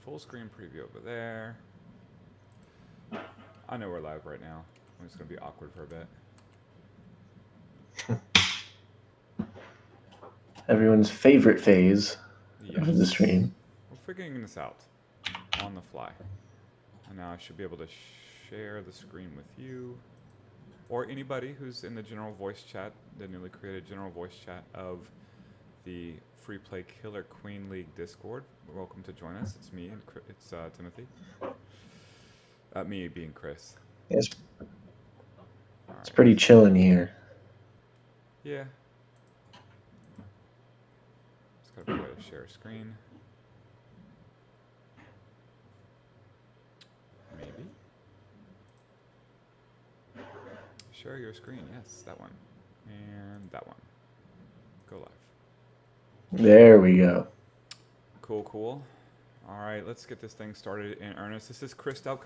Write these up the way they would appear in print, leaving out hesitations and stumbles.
full screen preview over there. I know we're live right now. I'm just gonna be awkward for a bit. Everyone's favorite phase of the Yes. stream. We're figuring this out on the fly. And now I should be able to share the screen with you or anybody who's in the general voice chat, the newly created general voice chat of the Free Play Killer Queen League Discord. Welcome to join us. It's me and it's Timothy. Me being Chris. It's, All it's right. pretty chilling here. Yeah. Just gotta figure out how to share a screen. Maybe. Share your screen. Yes, that one. And that one. Go live. There we go. Cool, cool. All right, let's get this thing started in earnest. This is Chris Delp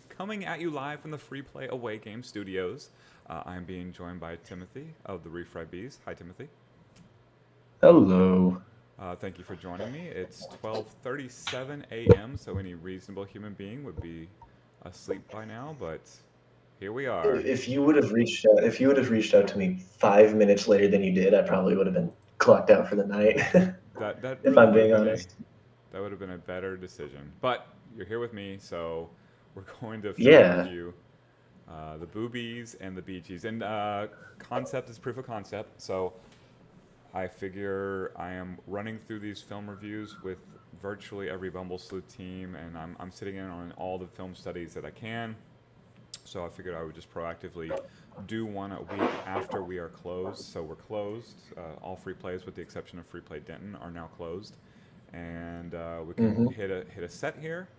coming at you live from the Free Play Away Game Studios. I'm being joined by Timothy of the Refried Bees. Hi, Timothy. Hello. Thank you for joining me. It's 12:37 a.m., so any reasonable human being would be asleep by now, but here we are. If you would have reached out to me 5 minutes later than you did, I probably would have been clocked out for the night. That If really I'm would have being been a honest. that would have been a better decision. But you're here with me, so we're going to film Yeah. review the boobies and the beachies. And concept is proof of concept, so I figure I am running through these film reviews with virtually every Bumble Sleuth team, and I'm sitting in on all the film studies that I can. So I figured I would just proactively do one a week after we are closed. So we're closed. All free plays, with the exception of Free Play Denton, are now closed, and we can Hmm. hit a set here.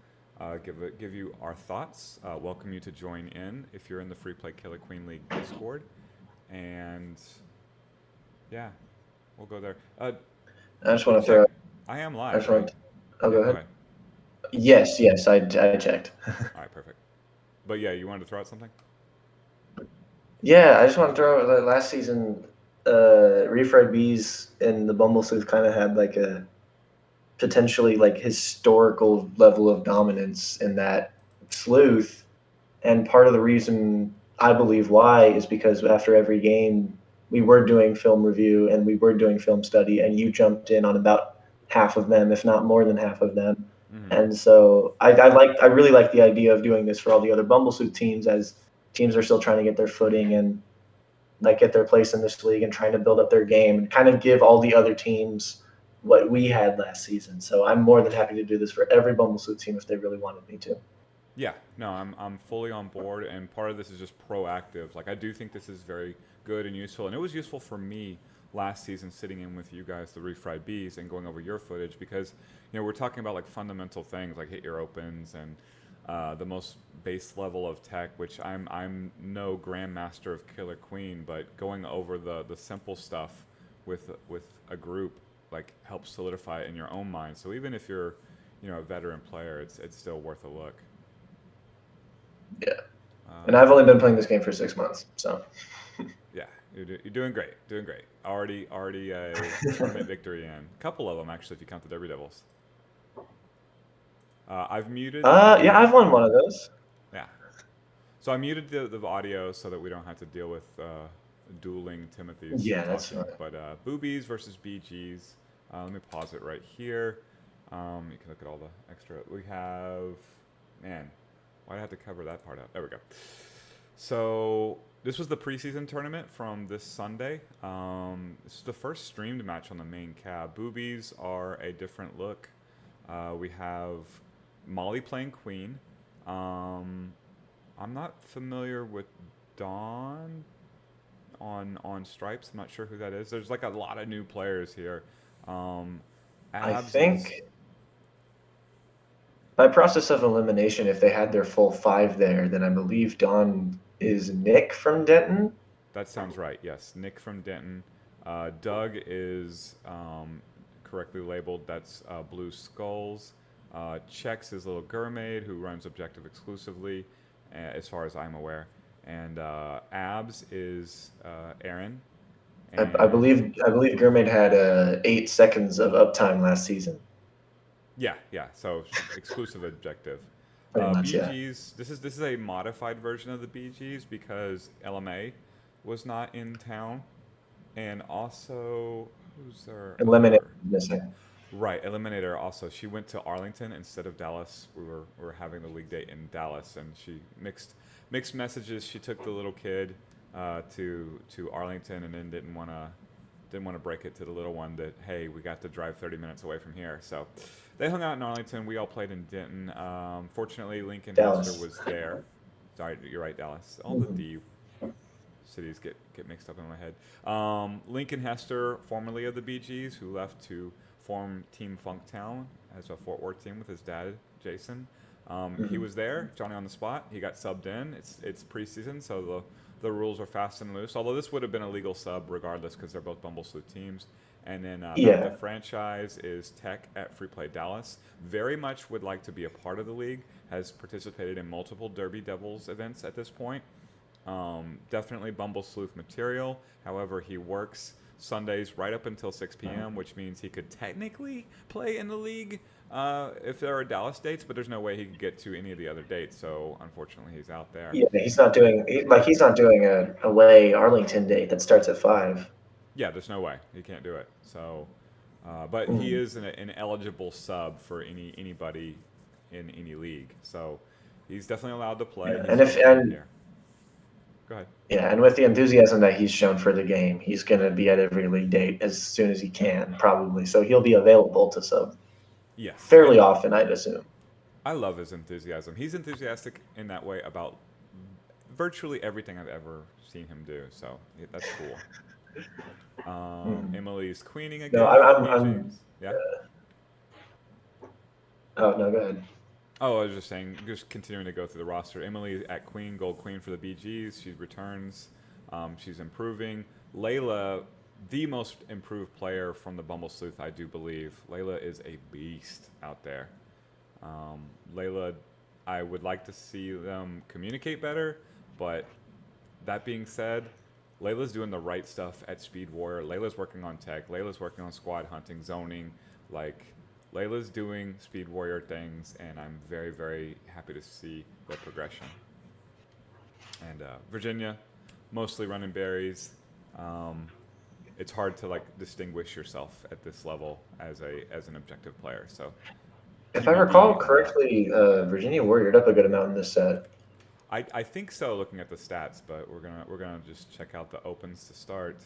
Give you our thoughts. Welcome you to join in if you're in the Free Play Killer Queen League Discord, and yeah, we'll go there. I just Quick want to check. throw. I am I live, just right? want. I'll Yeah, go go ahead. ahead. Yes, I checked. All right, perfect. But yeah, you wanted to throw out something? Yeah, I just want to throw out that last season, Refried Bees and the Bumble Sleuth kind of had like a potentially like historical level of dominance in that sleuth. And part of the reason I believe why is because after every game we were doing film review and we were doing film study, and you jumped in on about half of them, if not more than half of them. Mm-hmm. And so I really like the idea of doing this for all the other Bumblesuit teams, as teams are still trying to get their footing and like get their place in this league and trying to build up their game and kind of give all the other teams what we had last season. So I'm more than happy to do this for every Bumblesuit team if they really wanted me to. Yeah, no, I'm fully on board, and part of this is just proactive. Like I do think this is very good and useful, and it was useful for me last season sitting in with you guys, the Refried Bees, and going over your footage because we're talking about like fundamental things like hit your opens and the most base level of tech, which I'm no grandmaster of Killer Queen, but going over the simple stuff with a group like helps solidify it in your own mind. So even if you're a veteran player, it's still worth a look. Yeah. And Um, I've only been playing this game for 6 months, so yeah, you're doing great, doing great. Already a tournament victory in a couple of them actually, if you count the Derby Devils. I've muted yeah, the I've won one of those. yeah, so I muted the audio so that we don't have to deal with dueling Timothy's Yeah, that's talking. fine. But boobies versus BGs. Let me pause it right here. You can look at all the extra. We have man. Why did I have to cover that part up? There we go. So this was the preseason tournament from this Sunday. This is the first streamed match on the main cab. Boobies are a different look. We have Molly playing Queen. Um, I'm not familiar with Dawn on Stripes. I'm not sure who that is. There's like a lot of new players here. Um, I Abs is think by process of elimination, if they had their full five there, then I believe Don is Nick from Denton. That sounds right. Yes, Nick from Denton. Doug is correctly labeled. That's Blue Skulls. Chex is Little Gurmaid, who runs Objective exclusively, as far as I'm aware. And Abs is Aaron. I And believe Gurmaid had 8 seconds of uptime last season. Yeah, yeah. So exclusive objective. Pretty much, yeah. BGs. This is a modified version of the BGs because LMA was not in town, and also who's their Eliminate other? missing. Right, Eliminator also. She went to Arlington instead of Dallas. We were having the league date in Dallas, and she mixed messages. She took the little kid to Arlington, and then didn't want to break it to the little one that, hey, we got to drive 30 minutes away from here. So they hung out in Arlington. We all played in Denton. Fortunately, Lincoln Hester Dallas. was there. Sorry, you're right, Dallas. All the Mhm. D cities get mixed up in my head. Lincoln Hester, formerly of the Bee Gees, who left to form Team Funktown as a Fort Worth team with his dad, Jason. He Mhm. was there, Johnny on the spot. He got subbed in. It's preseason, so the rules are fast and loose. Although this would have been a legal sub regardless because they're both Bumble Sleuth teams. And then back to Yeah. franchise is Tech at Free Play Dallas. Very much would like to be a part of the league. Has participated in multiple Derby Devils events at this point. Definitely Bumble Sleuth material. However, he works Sundays right up until 6 p.m., which means he could technically play in the league if there are Dallas dates, but there's no way he could get to any of the other dates. So unfortunately, he's out there. Yeah, he's not doing a away Arlington date that starts at 5. Yeah, there's no way he can't do it. So, but he Mm. is an eligible sub for anybody in any league. So he's definitely allowed to play. Yeah. He's just not here. Go ahead. And with the enthusiasm that he's shown for the game, he's going to be at every league date as soon as he can, probably. So he'll be available to sub Yes, fairly and often, I'd assume. I love his enthusiasm. He's enthusiastic in that way about virtually everything I've ever seen him do. So that's cool. Mm. Emily's queening No, again for the I'm. BGs. Yeah. Oh no, go ahead. Oh, I was just saying, just continuing to go through the roster. Emily at Queen, Gold Queen for the BGs. She returns. She's improving. Layla, the most improved player from the Bumble Sleuth, I do believe. Layla is a beast out there. Layla, I would like to see them communicate better, but that being said, Layla's doing the right stuff at Speed Warrior. Layla's working on tech. Layla's working on squad hunting, zoning. Like, Layla's doing Speed Warrior things, and I'm very, very happy to see the progression. And Virginia, mostly running berries. Um, it's hard to like distinguish yourself at this level as an objective player. So If I recall TBD on that. correctly, Virginia warriored up a good amount in this set. I think so, looking at the stats, but we're gonna just check out the opens to start.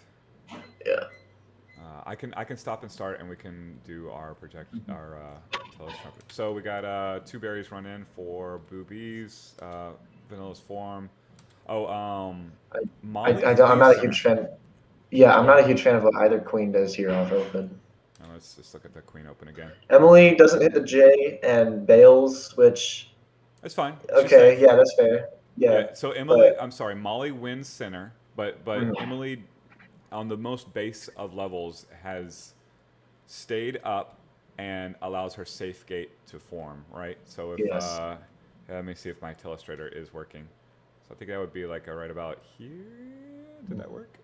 Yeah. I can stop and start, and we can do our telescope. So we got two berries run in for boobies, Vanilla's form. Oh, Molly I'm Flees not a huge Center. fan. Yeah, I'm Go not a ahead. huge fan of what either queen does here off open. Now let's just look at the queen open again. Emily doesn't hit the J and bails, which It's fine. She's okay, safe. yeah, that's fair. Yeah. Yeah, So Emily, I'm but sorry, Molly wins center, but mm, Emily, on the most base of levels, has stayed up and allows her safe gate to form, right? So if yes. let me see if my telestrator is working. So I think that would be like right about here. Did that work?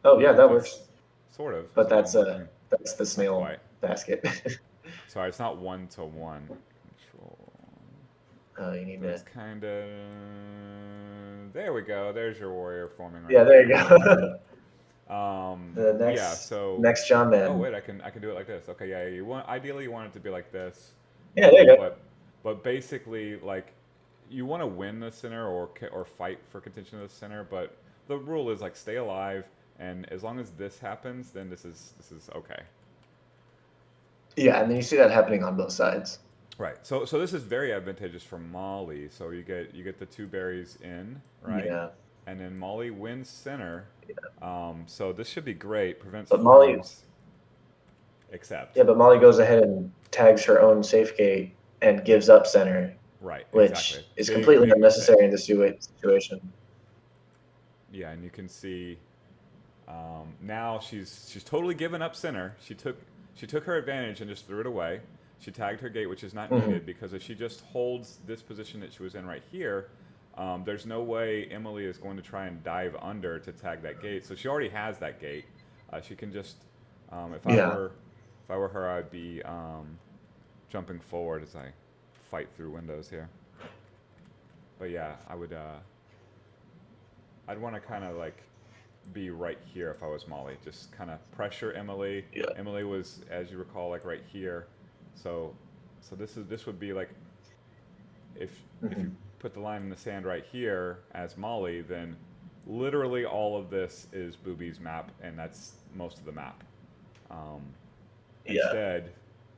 Oh yeah, that works. That's sort of. But So I mean, that's the not snail quite. basket. Sorry, it's not one to one control. You need But it's to. kind of there. We go. There's your warrior forming right Yeah, there you there. go. The Yeah. So next John oh Man. wait, I can do it like this. Okay, yeah. You want ideally you want it to be like this, Yeah, there you go. but basically like you want to win the center or fight for contention of the center, but the rule is like stay alive, and as long as this happens, then this is okay. Yeah, and then you see that happening on both sides. Right. So this is very advantageous for Molly. So you get the two berries in, right? Yeah, And then Molly wins center. So this should be great. Prevents but Molly. forms, except. Yeah, but Molly goes ahead and tags her own safe gate and gives up center, Right, exactly. which is Big, completely big mistake. unnecessary in this situation. Yeah, and you can see now she's totally given up center. She took her advantage and just threw it away. She tagged her gate, which is not Hmm. needed because if she just holds this position that she was in right here, there's no way Emily is going to try and dive under to tag that gate. So she already has that gate. She can just, if I Yeah, were, if I were her, I'd be jumping forward as I fight through windows here. But yeah, I would. I'd want to kind of like be right here if I was Molly. Just kind of pressure Emily. Yeah. Emily was, as you recall, like right here. So this would be like if you put the line in the sand right here as Molly, then literally all of this is Booby's map, and that's most of the map. Instead,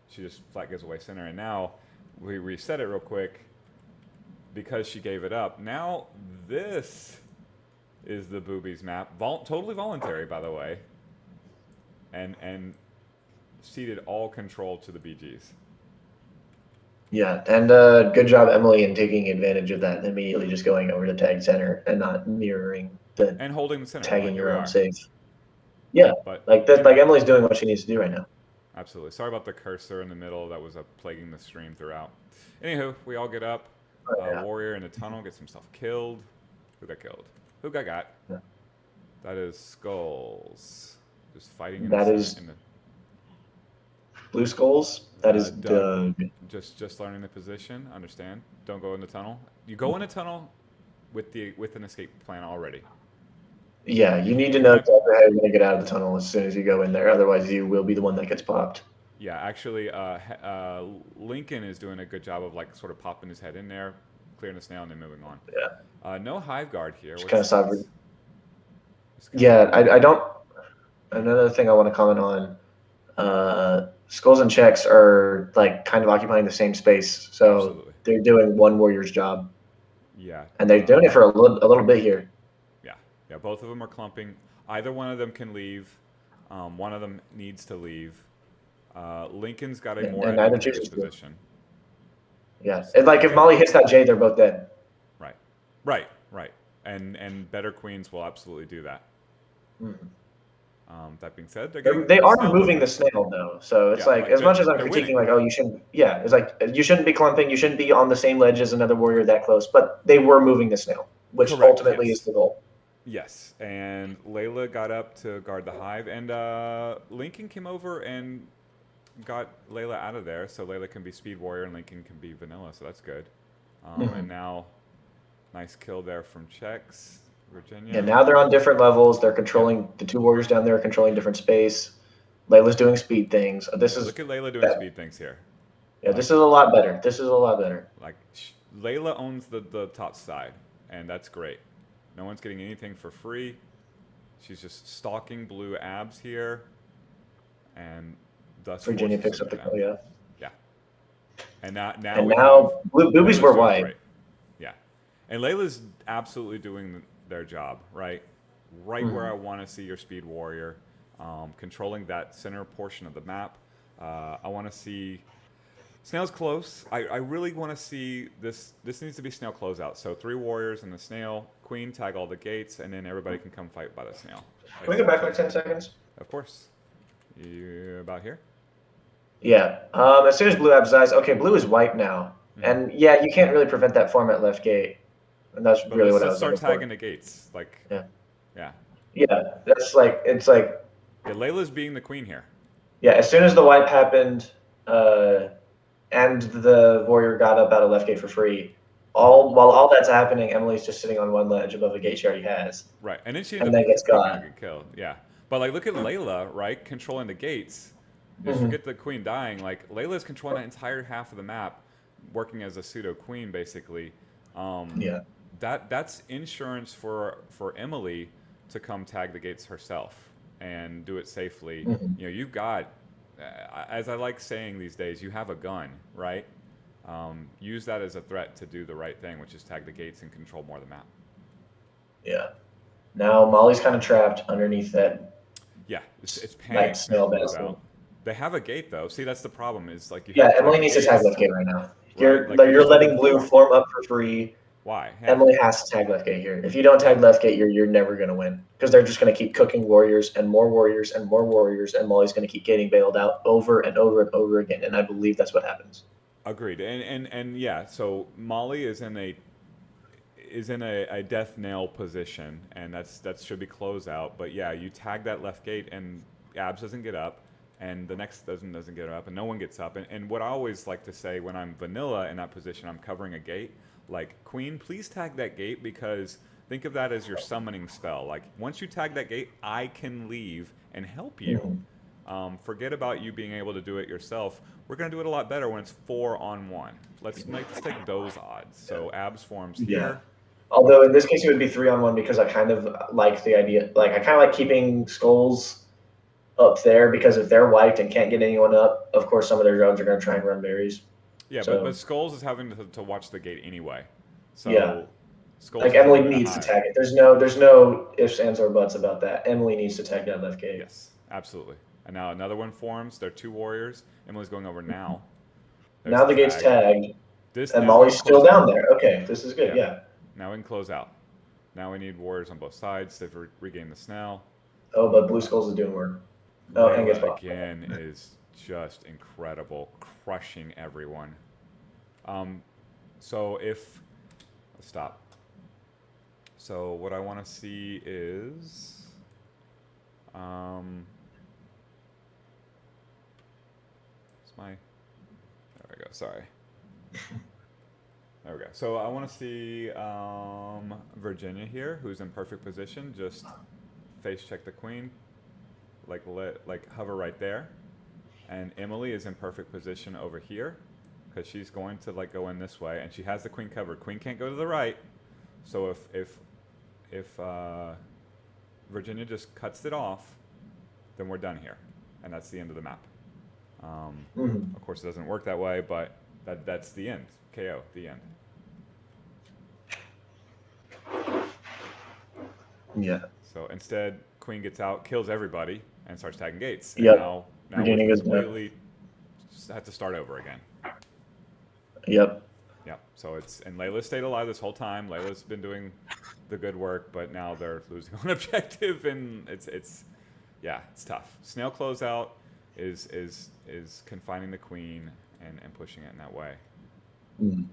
she just flat gives away center, and now we reset it real quick because she gave it up. Now this is the Booby's map, totally voluntary, by the way, and ceded all control to the BGs. Yeah, and good job, Emily, in taking advantage of that and immediately just going over to tag center and not mirroring the And holding the center, tagging like your we own are. safe. Yeah, But like that. Like Emily's doing what she needs to do right now. Absolutely. Sorry about the cursor in the middle. That was plaguing the stream throughout. Anywho, we all get up. Warrior in the tunnel gets himself killed. Who got killed? Who got? Yeah. That is Skulls. Just fighting in That the is in the, Blue Skulls. That is Doug. Just learning the position. Understand. Don't go in the tunnel. You go in the tunnel with an escape plan already. Yeah, you need to know exactly how you're going to get out of the tunnel as soon as you go in there. Otherwise, you will be the one that gets popped. Yeah, actually, Lincoln is doing a good job of like sort of popping his head in there, clearing the snail, and then moving on. Yeah. No hive guard here. It's kind of sovereign. Yeah, I don't. Another thing I want to comment on. Skulls and checks are like kind of occupying the same space, so Absolutely. They're doing one warrior's job. Yeah. And they're doing it for a little bit here. Yeah, both of them are clumping. Either one of them can leave. One of them needs to leave. Lincoln's got a more advantageous position. Yeah, it's like if Molly hits that J, they're both dead. Right. And better queens will absolutely do that. That being said, they are moving the snail though, so it's like as much as I'm critiquing, like, oh, you shouldn't. Yeah, it's like you shouldn't be clumping. You shouldn't be on the same ledge as another warrior that close. But they were moving the snail, which ultimately is the goal. Yes, and Layla got up to guard the hive, and Lincoln came over and got Layla out of there, so Layla can be speed warrior and Lincoln can be vanilla, so that's good. And now, nice kill there from Chex, Virginia. Yeah, now they're on different levels. They're controlling the two warriors down there, controlling different space. Layla's doing speed things. Look at Layla doing speed things here. Yeah, this is a lot better. Like Layla owns the top side, and that's great. No one's getting anything for free. She's just stalking blue abs here, and thus Virginia picks up the kill. Yeah. And now boobies were white. Great. Yeah, and Layla's absolutely doing their job right where I want to see your speed warrior, controlling that center portion of the map. I want to see. Snail's close. I really want to see this. This needs to be snail closeout. So 3 warriors and the snail. Queen tag all the gates, and then everybody can come fight by the snail. Can we go back like 10 seconds? Of course. You about here? Yeah. As soon as blue abs dies, okay, blue is white now. And yeah, you can't really prevent that form at left gate. And that's really what I was start tagging the gates. Like, yeah. That's like, it's like. Yeah, Layla's being the queen here. Yeah, as soon as the wipe happened, and the warrior got up out of left gate for free. While all that's happening, Emily's just sitting on one ledge above a gate she already has. Right, and then she then gets got. Get killed. Yeah, but like look at Layla, right, controlling the gates. Just forget the queen dying. Like Layla's controlling that entire half of the map, working as a pseudo queen basically. That's insurance for Emily to come tag the gates herself and do it safely. You know, you've got. As I like saying these days, you have a gun, right? Use that as a threat to do the right thing, which is tag the gates and control more of the map. Yeah. Now Molly's kind of trapped underneath that. Yeah, it's panic. Snail. They have a gate though. See, that's the problem. Is like you. Emily needs to tag left gate right now. You're letting blue form up for free. Why? Emily has to tag left gate here. If you don't tag left gate, you're never going to win because they're just going to keep cooking warriors and more warriors and more warriors, and Molly's going to keep getting bailed out over and over and over again. And I believe that's what happens. Agreed. And yeah, so Molly is in a death nail position, and that should be closed out. But yeah, you tag that left gate, and Abs doesn't get up, and the next doesn't get up, and no one gets up. And what I always like to say when I'm vanilla in that position, I'm covering a gate. Like, queen, please tag that gate, because think of that as your summoning spell. Like, once you tag that gate, I can leave and help you. Mhm. Forget about you being able to do it yourself. We're going to do it a lot better when it's 4-on-1. Let's take those odds. So abs forms Yeah. here. Although in this case it would be 3-on-1 because I kind of like the idea. Like I kind of like keeping skulls up there because if they're wiped and can't get anyone up, of course some of their drones are going to try and run berries. Yeah, but So Skulls is having to watch the gate anyway. yeah, So Skulls like is Emily running a needs to hive. tag it. There's no ifs, ands, or buts about that. Emily needs to tag that left gate. Yes, absolutely. And now another one forms. They're 2 warriors. Emily's going over now. There's Now the the gate's tag. tagged, This and now we Molly's can still close out. down there. Okay, this is good. Yeah. Yeah. Now we can close out. Now we need warriors on both sides. They've regained the snail. Oh, but Blue Skulls is doing work. Oh, and gets Layla blocked. again is just incredible, crushing everyone. So if let's stop. So what I want to see is it's my there we go. Sorry. There we go. So I want to see Virginia here, who's in perfect position. Just face check the queen, like hover right there, and Emily is in perfect position over here, because she's going to like go in this way, and she has the queen covered. Queen can't go to the right, so if Virginia just cuts it off, then we're done here, and that's the end of the map. Mhm. Of course, it doesn't work that way, but that's the end. KO, the end. Yeah. So instead, queen gets out, kills everybody, and starts tagging gates. And Yep. now we've Virginia goes down. completely had to start over again. Yep. Yeah. So and Layla stayed alive this whole time. Layla's been doing the good work, but now they're losing on objective, and it's tough. Snail closeout is confining the queen and pushing it in that way. Mm.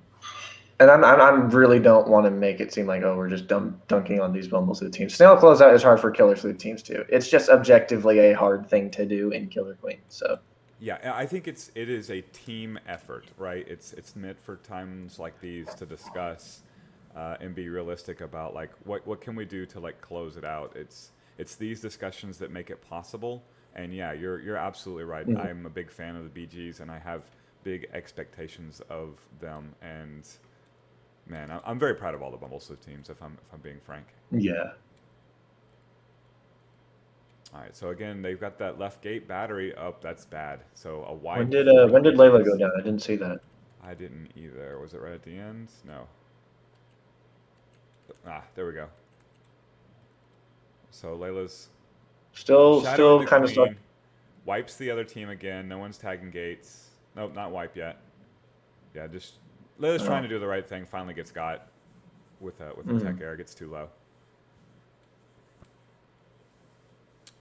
And I'm really don't want to make it seem like, oh, we're just dunking on these Bumble Suit teams. Snail closeout is hard for Killer Suit teams too. It's just objectively a hard thing to do in Killer Queen. So Yeah, I think it is a team effort, right? It's meant for times like these to discuss and be realistic about like what can we do to like close it out. It's these discussions that make it possible. And yeah, you're absolutely right. Mhm. I'm a big fan of the BGs, and I have big expectations of them. And man, I'm very proud of all the Bumbleswift teams. If I'm being frank. Yeah. All right, so again, they've got that left gate battery up. That's bad. So a When wide did for the when did Layla go BGs. down? I didn't see that. I didn't either. Was it right at the end? No. Ah, there we go. So Layla's Still shadowing the kind of stuck. queen, wipes the other team again. No one's tagging gates. Nope, not wipe yet. Yeah, just Layla's trying to do the right thing. Finally gets got with a tech error. Gets too low.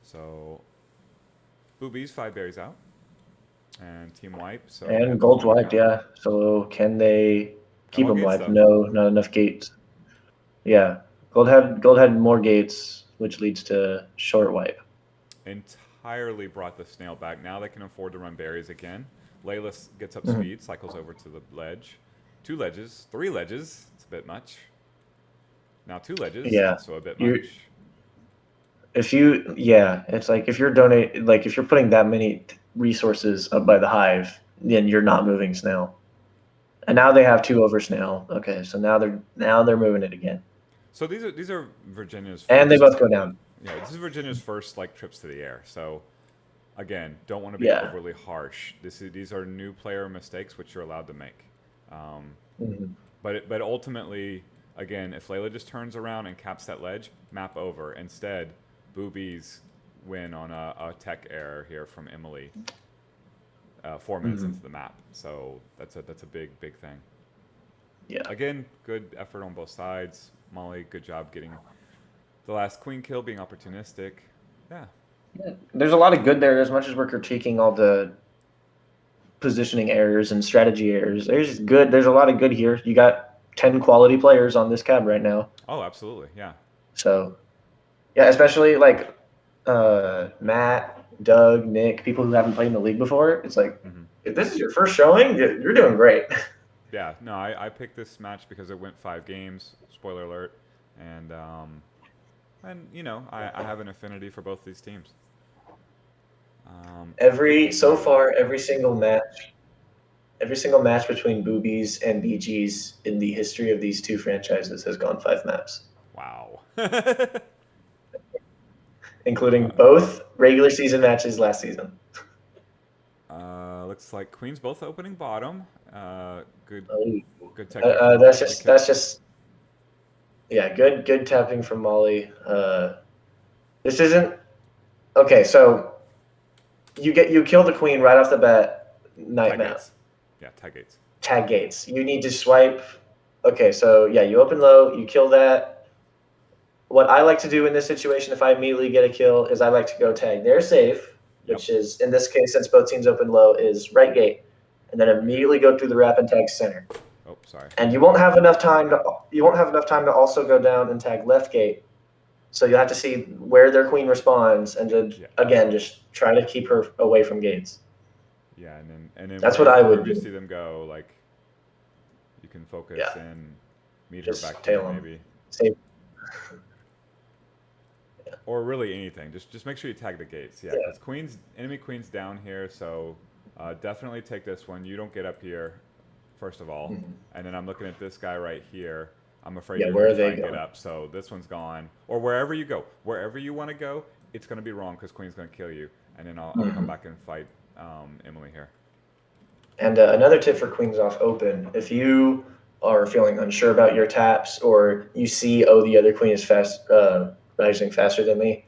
So Boobies 5 berries out. And team wipe. So And Gold's wiped, yeah. So can they keep more them gates, wiped? though. No, not enough gates. Yeah. Gold had more gates, which leads to short wipe. Entirely brought the snail back. Now they can afford to run berries again. Layla gets up Mhm. speed, cycles over to the ledge. 2 ledges, 3 ledges. It's a bit much. Now 2 ledges, Yeah. also a bit You're much. it's like if you're putting that many resources up by the hive, then you're not moving snail. And now they have 2 over snail. Okay, so now they're moving it again. So these are Virginia's And they first. both go down. Yeah, this is Virginia's first like trips to the air. So again, don't want to be Yeah. overly harsh. These are new player mistakes which you're allowed to make. Mhm. But ultimately, again, if Layla just turns around and caps that ledge, map over. Instead, Boobies win on a tech error here from Emily. 4 minutes into the map, so that's a big thing. Yeah. Again, good effort on both sides. Molly, good job getting the last queen kill, being opportunistic. Yeah. There's a lot of good there as much as we're critiquing all the positioning errors and strategy errors. There's a lot of good here. You got 10 quality players on this cab right now. Oh, absolutely. Yeah. So, yeah, especially like Matt, Doug, Nick, people who haven't played in the league before, it's like, Hmm. if this is your first showing, you're doing great. Yeah, no, I picked this match because it went 5 games. Spoiler alert, and you know I have an affinity for both these teams. Good So night. far, every single match between Boobies and BGs in the history of these two franchises has gone 5 maps, Wow. including both regular season matches last season. Looks like Queen's both opening bottom. Good, Oh, good technique from Molly getting the kill. that's just yeah, good tapping from Molly. This isn't okay. So you kill the queen right off the bat. Night Tag map. gates. Yeah, tag gates. Tag gates. You need to swipe. Okay, so yeah, you open low, you kill that. What I like to do in this situation, if I immediately get a kill, is I like to go tag their safe, Yep. which is in this case, since both teams open low, is right gate, and then immediately go through the wrap and tag center. Oh, sorry. And you won't have enough time to also go down and tag left gate. So you have to see where their queen responds, and Yeah. again just try to keep her away from gates. Yeah, and then That's what I would wherever you do. see them go, like you can focus Yeah, and meet her just back here tail them. maybe, Save. or really anything. Just make sure you tag the gates. Yeah, Yeah. because enemy queen's down here, so definitely take this one. You don't get up here, first of all, Mhm. and then I'm looking at this guy right here. I'm afraid Yeah, you're where gonna are try they and get going? up, so this one's gone. Or wherever you go, wherever you want to go, it's gonna be wrong because queen's gonna kill you, and then I'll come Mhm. back and fight Emily here. And another tip for queens off open: if you are feeling unsure about your taps, or you see, oh, the other queen is rising faster than me,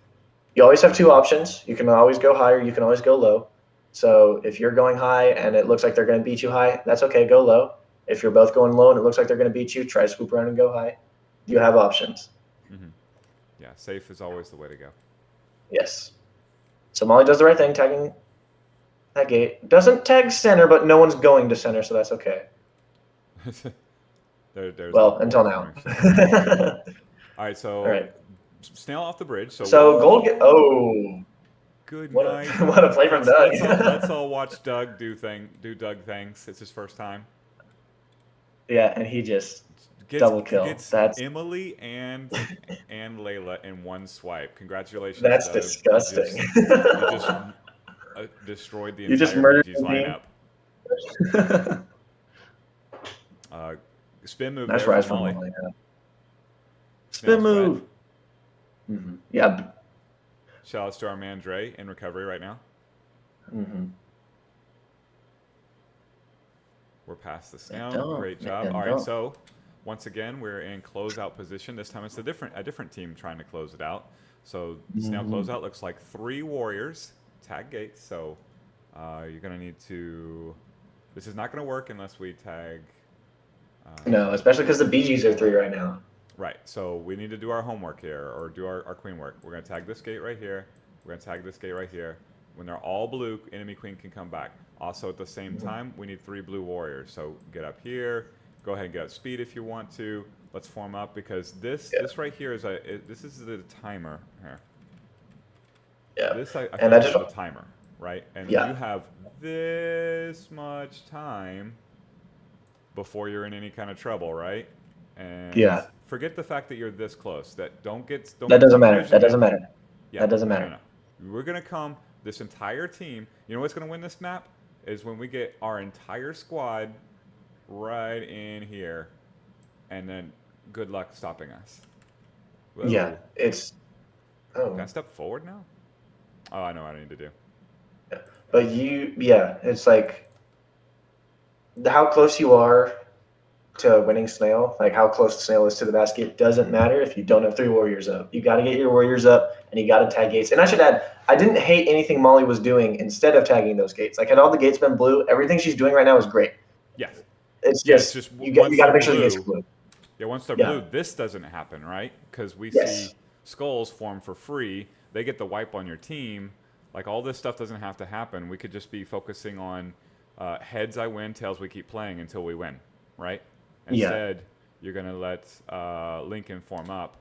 you always have two options. You can always go high, or you can always go low. So if you're going high and it looks like they're going to beat you high, that's okay. Go low. If you're both going low and it looks like they're going to beat you, try to swoop around and go high. You have options. Hmm. Yeah, safe is always the way to go. Yes. So Molly does the right thing, tagging that gate. Doesn't tag center, but no one's going to center, so that's okay. There's the Well, until board now. formation. All right, All so right. snail off the bridge. So So gold. whoa, Oh, good what night. a what a play from Doug. Let's all watch Doug do Doug things. It's his first time. Yeah, and he just Gets double kill. gets That's Emily and Layla in one swipe. Congratulations, that's Doug. disgusting. You just destroyed the You just entire murdered BG's the team. lineup. Uh, spin move Nice there from rise from Molly. Molly. Yeah. Spin Snail's wet. move. Mm-hmm. Yeah. Shout outs to our man Dre in recovery right now. Mm-hmm. We're past the Man, snail. don't. Great job. Man, All right, don't. so once again we're in closeout position. This time it's a different team trying to close it out. So snail Mm-hmm. closeout looks like 3 warriors tag gates. So you're gonna need to. This is not gonna work unless we tag. No, especially because the BGs are 3 right now. Right. So we need to do our homework here, or do our queen work. We're gonna tag this gate right here. We're gonna tag this gate right here. When they're all blue, enemy queen can come back. Also, at the same time, we need 3 blue warriors. So get up here. Go ahead and get up speed if you want to. Let's form up because this right here is this is the timer here. Yeah. This I And feel I like just is the timer, right? And Yeah. you have this much time before you're in any kind of trouble, right? And Yeah. forget the fact that you're this close. Don't get That doesn't tunnel matter. vision That doesn't now. matter. Yeah, That doesn't no, matter. no, no. We're gonna come. This entire team. You know what's gonna win this map is when we get our entire squad right in here, and then good luck stopping us. Whoa. Yeah. It's. Oh. Can I step forward now? Oh, I know what I need to do. But it's like how close you are to winning snail, like how close the snail is to the basket, doesn't matter if you don't have 3 warriors up. You got to get your warriors up, and you got to tag gates. And I should add, I didn't hate anything Molly was doing instead of tagging those gates. Like had all the gates been blue, everything she's doing right now is great. Yes. It's Yeah, it's just just you once got to they're make sure the gates are blue. blue. Yeah, once they're Yeah. blue, this doesn't happen, right? Because we Yes. see skulls form for free. They get the wipe on your team. Like all this stuff doesn't have to happen. We could just be focusing on heads I win, tails we keep playing until we win, right? Yeah. Instead, you're gonna let Lincoln form up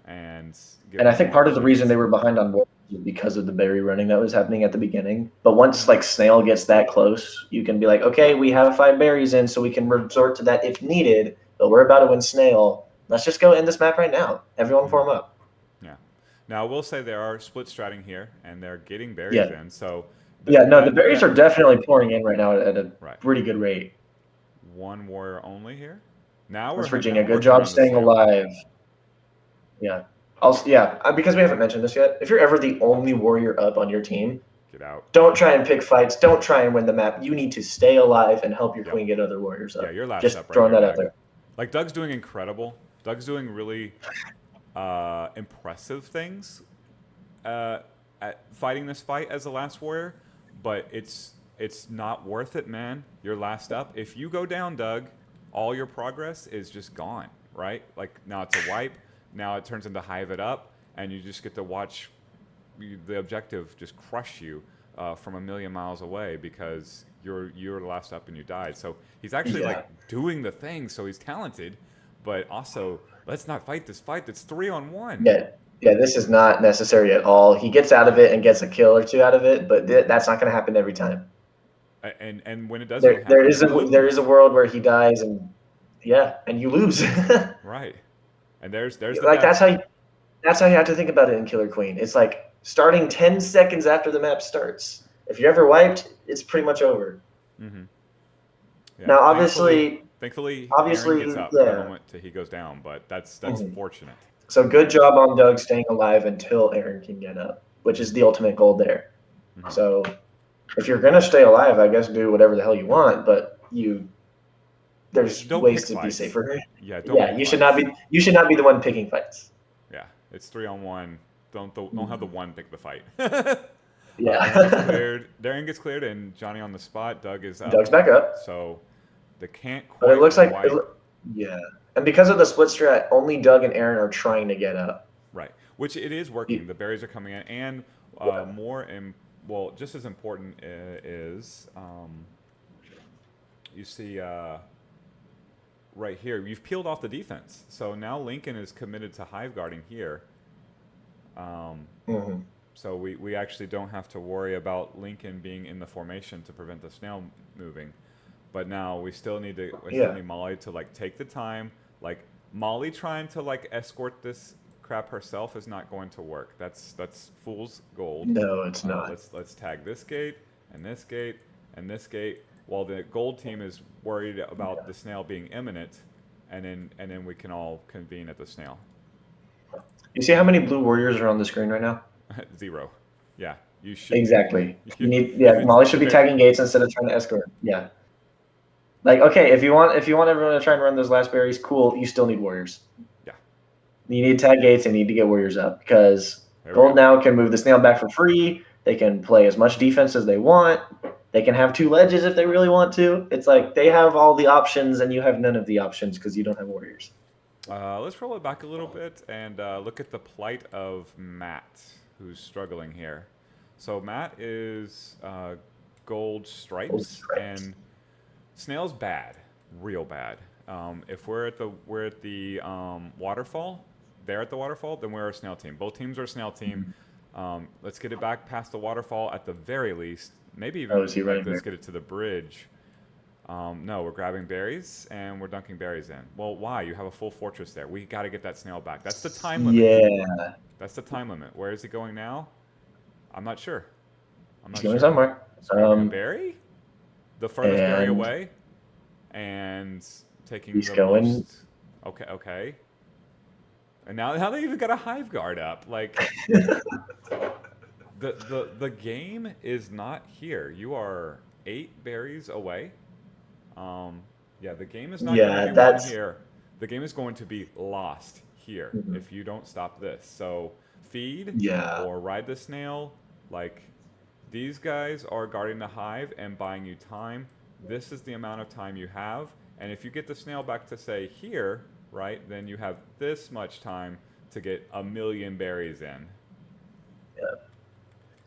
and give And I us think some part of the reason opportunities. they were behind on warriors because of the berry running that was happening at the beginning. But once like snail gets that close, you can be like, okay, we have 5 berries in, so we can resort to that if needed. But we're about to win snail. Let's just go end this map right now. Everyone form up. Yeah. Now I will say there are split stratting here, and they're getting berries Yeah. in. So Yeah, no, the berries that are definitely pouring in right now at a right. pretty good rate. One warrior only here. Now That's now Virginia. we're Good working job around the staying snail. alive. Yeah. Also, yeah, because we haven't mentioned this yet. If you're ever the only warrior up on your team, Get out. don't try and pick fights. Don't try and win the map. You need to stay alive and help your Yep. queen get other warriors Yeah, up. you're last Just up right throwing here, that out Doug. there. Like Doug's doing incredible. Doug's doing really impressive things at fighting this fight as the last warrior, but it's not worth it, man. You're last up. If you go down, Doug, all your progress is just gone, right? Like now it's a wipe. Now it turns into hive it up, and you just get to watch the objective just crush you from a million miles away because you're last up and you died. So he's actually like doing the thing. So he's talented, but also let's not fight this fight that's 3-on-1. Yeah, this is not necessary at all. He gets out of it and gets a kill or two out of it, but that's not going to happen every time. And when it doesn't There, happen, there is a you there is a lose. world where he dies and you lose. Right. And there's the Like death. that's how you have to think about it in Killer Queen. It's like starting 10 seconds after the map starts. If you're ever wiped, it's pretty much over. Mm-hmm. Yeah. Now, Thankfully, Aaron obviously, gets up the yeah. moment he goes down, but that's Mhm. fortunate. So good job on Doug staying alive until Aaron can get up, which is the ultimate goal there. Mm-hmm. So if you're gonna stay alive, I guess do whatever the hell you want, but there's Don't ways pick to be fights. safer. Yeah, don't Yeah, pick you should fights. not be the one picking fights. Yeah, it's 3-on-1. Don't have the one pick the fight. Aaron gets Yeah. cleared. Aaron gets cleared, and Johnny on the spot. Doug is up. Doug's back up. So they can't But it quite looks like wipe. yeah. And because of the split strat, only Doug and Aaron are trying to get up. Right, which it is working. You- The berries are coming in, and yeah. more and well, just as important is you see right here. You've peeled off the defense, so now Lincoln is committed to hive guarding here. Mhm. So we actually don't have to worry about Lincoln being in the formation to prevent the snail moving. But now we still need Molly to like take the time. Like Molly trying to like escort this crap herself is not going to work. That's fool's gold. No, it's not. Let's tag this gate and this gate and this gate while the gold team is worried about the snail being imminent, and then we can all convene at the snail. You see how many blue warriors are on the screen right now? 0. Yeah, you should. Exactly. You need if Molly should if be tagging gates instead of trying to escort. Yeah. Like, okay, if you want everyone to try and run those last berries, cool. You still need warriors. Yeah. You need tag gates and need to get warriors up because gold now can move the snail back for free. They can play as much defense as they want. They can have 2 ledges if they really want to. It's like they have all the options and you have none of the options because you don't have warriors. Let's roll it back a little bit and look at the plight of Matt, who's struggling here. So Matt is gold stripes, and snail's bad, real bad. If we're at the waterfall, they're at the waterfall, then we're a snail team. Both teams are a snail team. Let's get it back past the waterfall at the very least. Maybe even let's get it to the bridge. No, we're grabbing berries and we're dunking berries in. Well, why? You have a full fortress there. We got to get that snail back. That's the time limit. Yeah. That's the time limit. Where is he going now? I'm not sure. He's going somewhere. He's grabbing a berry? The furthest berry away? And taking most... Okay. And now they even got a hive guard up. Like... The game is not here. You are 8 berries away. The game is not going to be won here. The game is going to be lost here if you don't stop this. So feed or ride the snail. Like these guys are guarding the hive and buying you time. This is the amount of time you have. And if you get the snail back to say here, right, then you have this much time to get 1,000,000 berries in. Yeah.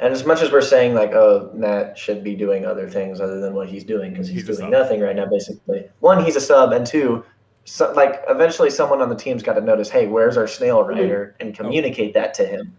And as much as we're saying like, oh, Matt should be doing other things other than what he's doing because he's doing nothing right now, basically. 1, he's a sub, and 2, eventually someone on the team's got to notice, hey, where's our snail rider, and communicate that to him.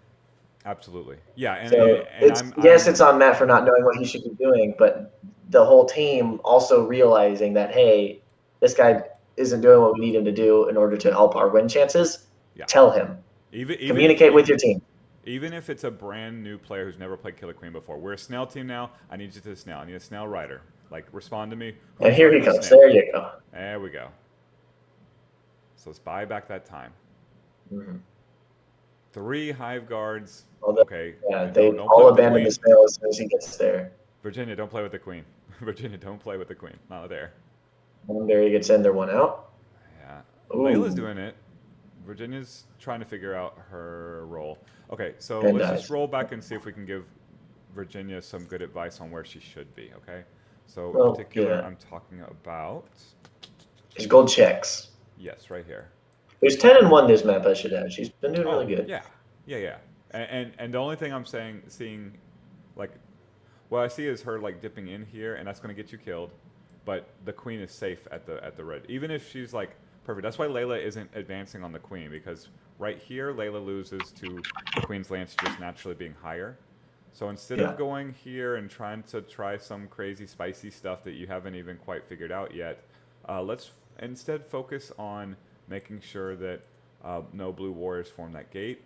Absolutely. Yeah, So and it's yes, it's on Matt for not knowing what he should be doing, but the whole team also realizing that hey, this guy isn't doing what we need him to do in order to help our win chances. yeah. Tell him. Even if Communicate with your team. even if it's a brand new player who's never played Killer Queen before, we're a snail team now. I need you to snail. I need a snail rider. Like respond to me. And Who's here he riding the comes. snail? There you go. There we go. So let's buy back that time. Mm-hmm. 3 hive guards. Although, Okay, yeah, and they don't play all with the abandon the queen. snail as soon as he gets there. Virginia, don't play with the queen. Virginia, don't play with the queen. Not there. And there he gets in. They're one out. Yeah, Layla's Ooh, doing it. Virginia's trying to figure out her role. Okay, so and let's just dies. roll back and see if we can give Virginia some good advice on where she should be. Okay, so in Well, particular, yeah, I'm talking about his gold checks. yes, right here. There's 10-1 this map. I should add. She's been doing really Oh good. yeah, yeah, yeah. And the only thing I'm seeing, like, what I see is her like dipping in here, and that's going to get you killed. But the queen is safe at the red, even if she's like perfect. That's why Layla isn't advancing on the queen because right here Layla loses to the queen's lance just naturally being higher. So instead Yeah. of going here and trying to try some crazy spicy stuff that you haven't even quite figured out yet, let's instead focus on making sure that no blue warriors form that gate,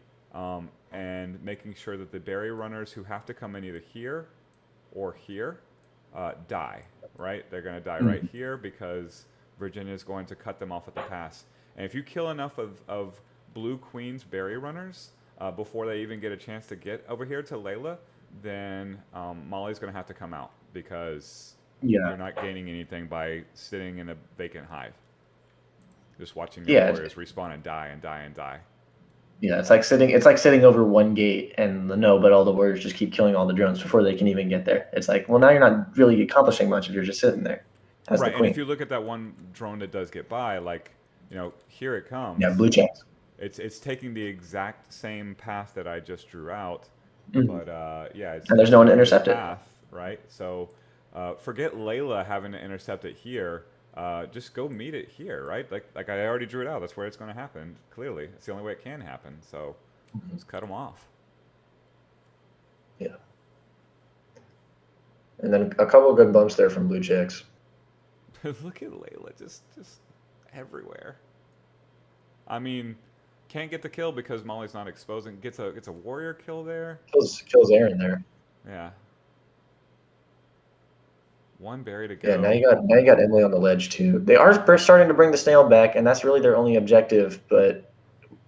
and making sure that the berry runners who have to come in either here or here die, right? They're going to die right Mhm. here because Virginia is going to cut them off at the pass. And if you kill enough of blue queen's berry runners before they even get a chance to get over here to Layla, then Molly's going to have to come out because Yeah. you're not gaining anything by sitting in a vacant hive. Just watching your Yeah. warriors respawn and die and die and die. Yeah. It's like sitting. It's like sitting over one gate, and no, but all the warriors just keep killing all the drones before they can even get there. It's like, well, now you're not really accomplishing much if you're just sitting there as the Right, and if queen. you look at that one drone that does get by, like, here it Yeah, comes. blue checks. It's taking the exact same path that I just drew out, Mhm. but yeah, And there's it's no one to taking this intercept it. path, right? So forget Layla having to intercept it here. Just go meet it here, right? Like I already drew it out. That's where it's going to happen. Clearly, it's the only way it can happen. So just cut them off. Yeah. And then a couple of good bumps there from blue checks. Look at Layla, just everywhere. I mean, can't get the kill because Molly's not exposing. Gets a warrior kill there. Kills Aaron there. Yeah. One berry to Yeah, go. now you got Emily on the ledge too. They are starting to bring the snail back, and that's really their only objective. But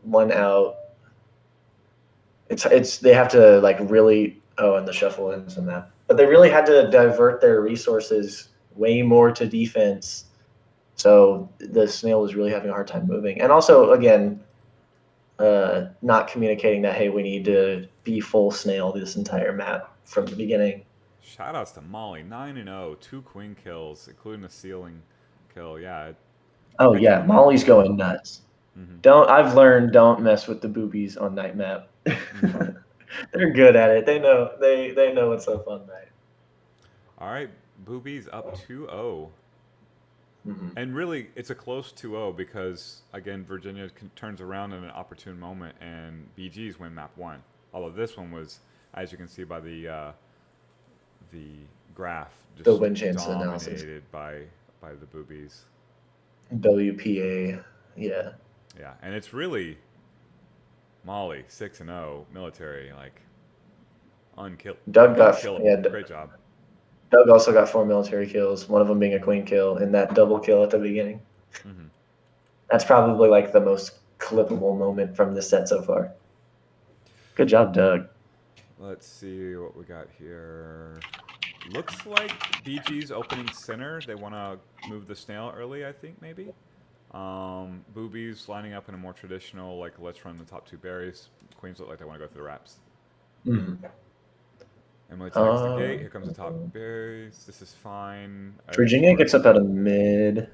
one out, it's they have to like really and the shuffle ends in that. But they really had to divert their resources way more to defense. So the snail was really having a hard time moving, and also again, not communicating that hey, we need to be full snail this entire map from the beginning. Shoutouts to Molly, 9-0, 2 queen kills, including a ceiling kill. Yeah, Oh great yeah, job, man. Molly's going nuts. Mm-hmm. I've learned don't mess with the boobies on night map. Mm-hmm. They're good at it. They know what's up on night. All right, Boobies up 2-0. Mm-hmm. And really, it's a close 2-0 because, again, Virginia turns around in an opportune moment and BGs win map 1. Although this one was, as you can see by the graph, just The win chance analysis. dominated by the Boobies. WPA, yeah. Yeah, and it's really Molly 6-0 military, like unkillable. Great job. Doug also got 4 military kills, one of them being a queen kill, and that double kill at the beginning. Mm-hmm. That's probably like the most clippable moment from this set so far. Good job, Doug. Let's see what we got here. Looks like BG's opening center. They want to move the snail early, I think, maybe. Boobies lining up in a more traditional, like, let's run the top 2 berries. Queens look like they want to go through the wraps. Mm-hmm. Emily tags the gate. Here comes the top berries. This is fine. Virginia gets up out of mid.